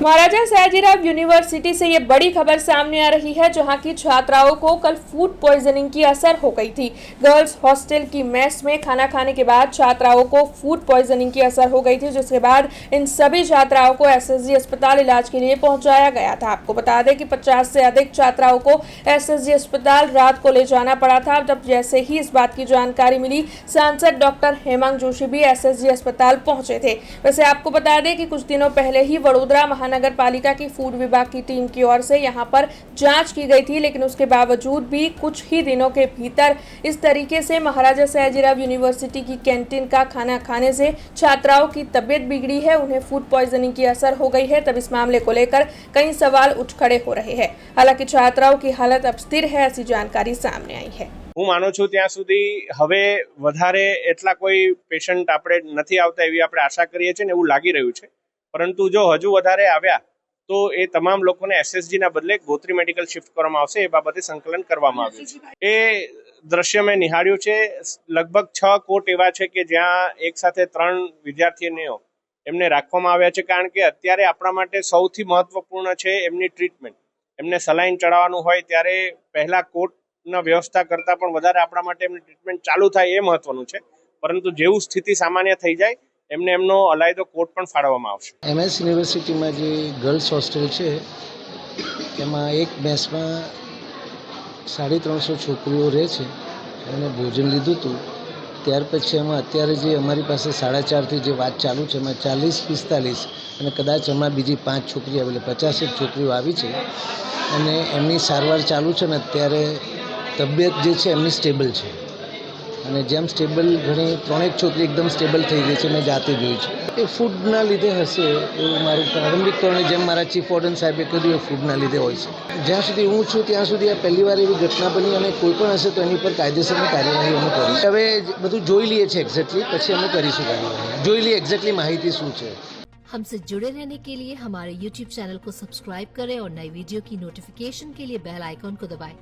महाराजा Sayajirao university से ये बड़ी खबर सामने आ रही है, जहां की छात्राओं को कल फूड पॉइजनिंग की असर हो गई थी। गर्ल्स हॉस्टल की मेस में खाना खाने के बाद छात्राओं को फूड पॉइजनिंग की असर हो गई थी, जिसके बाद इन सभी छात्राओं को एसएसजी अस्पताल इलाज के लिए पहुंचाया गया था। आपको बता दें कि 50 से अधिक छात्राओं को एसएसजी अस्पताल रात को ले जाना पड़ा था। जब जैसे ही इस बात की जानकारी मिली, सांसद डॉक्टर हेमंत जोशी भी एसएसजी अस्पताल पहुंचे थे। वैसे आपको बता दें कि कुछ दिनों पहले ही वडोदरा नगर पालिका की फूड विभाग की टीम की ओर से यहां पर जांच की गई थी, लेकिन उसके बावजूद भी कुछ ही दिनों के भीतर इस तरीके से महाराजा सयाजीराव यूनिवर्सिटी की कैंटीन का खाना खाने से छात्राओं की तबीयत बिगड़ी है, उन्हें फूड पॉइजनिंग की असर हो गई है। तब इस मामले को लेकर कई सवाल उठ खड़े हो रहे हैं। हालांकि छात्राओं की हालत अब स्थिर है, ऐसी जानकारी सामने आई है। હું માનું છું ત્યાં સુધી હવે વધારે એટલા કોઈ પેશન્ટ આપણે નથી આવતા એવી આપણે આશા કરીએ છીએ ને એવું લાગી રહ્યું છે, પરંતુ જો હજુ વધારે આવ્યા તો એ તમામ લોકોને એસએસજી ના બદલે ગોત્રી મેડિકલ શિફ્ટ કરવામાં આવશે, એ બાબતે સંકલન કરવામાં આવ્યું છે। એ દ્રશ્ય મેં નિહાળ્યું છે। લગભગ 6 કોટ એવા છે કે જ્યાં એક સાથે 3 વિદ્યાર્થીઓ એમને રાખવામાં આવ્યા છે, કારણ કે અત્યારે આપણા માટે સૌથી મહત્વપૂર્ણ છે એમની ટ્રીટમેન્ટ। એમને સલાઈન ચડાવવાનું હોય ત્યારે પહેલા કોટ ના વ્યવસ્થા કરતા પણ વધારે આપણા માટે એમની ટ્રીટમેન્ટ ચાલુ થાય એ મહત્વનું છે, પરંતુ જેવું સ્થિતિ સામાન્ય થઈ જાય એમને એમનો અલાયદો કોટ પણ ફાળવવામાં આવશે। એમએસ યુનિવર્સિટીમાં જે ગર્લ્સ હોસ્ટેલ છે એમાં એક મેસમાં 350 છોકરીઓ રહે છે। એમને ભોજન લીધું હતું, ત્યાર પછી એમાં અત્યારે જે અમારી પાસે 4:30થી જે વાત ચાલુ છે એમાં 40-45 અને કદાચ એમાં બીજી 5 છોકરીઓ એટલે 50 છોકરીઓ આવી છે અને એમની સારવાર ચાલુ છે ને અત્યારે તબિયત જે છે એમની સ્ટેબલ છે અને જેમ સ્ટેબલ ઘણી 3 છોકરી એકદમ સ્ટેબલ થઈ ગઈ છે, મેં જાતે જોઈ છે। એ ફૂડના લીધે હશે એવું મારું પ્રારંભિક ધોરણે જેમ મારા ચીફ વોર્ડન સાહેબે કહ્યું એ ફૂડના લીધે હોય છે। જ્યાં સુધી હું છું ત્યાં સુધી આ પહેલી વાર એવી ઘટના બની અને કોઈ પણ હશે તો એની પર કાયદેસરની કાર્યવાહી અમે કરીશું। હવે બધું જોઈ લઈએ છીએ એક્ઝેક્ટલી, પછી અમે કરીશું કાર્યવાહી, જોઈ લઈએ એક્ઝેક્ટલી માહિતી શું છે। हमसे जुड़े रहने के लिए हमारे YouTube चैनल को सब्सक्राइब करें और नई वीडियो की नोटिफिकेशन के लिए बेल आइकॉन को दबाएं।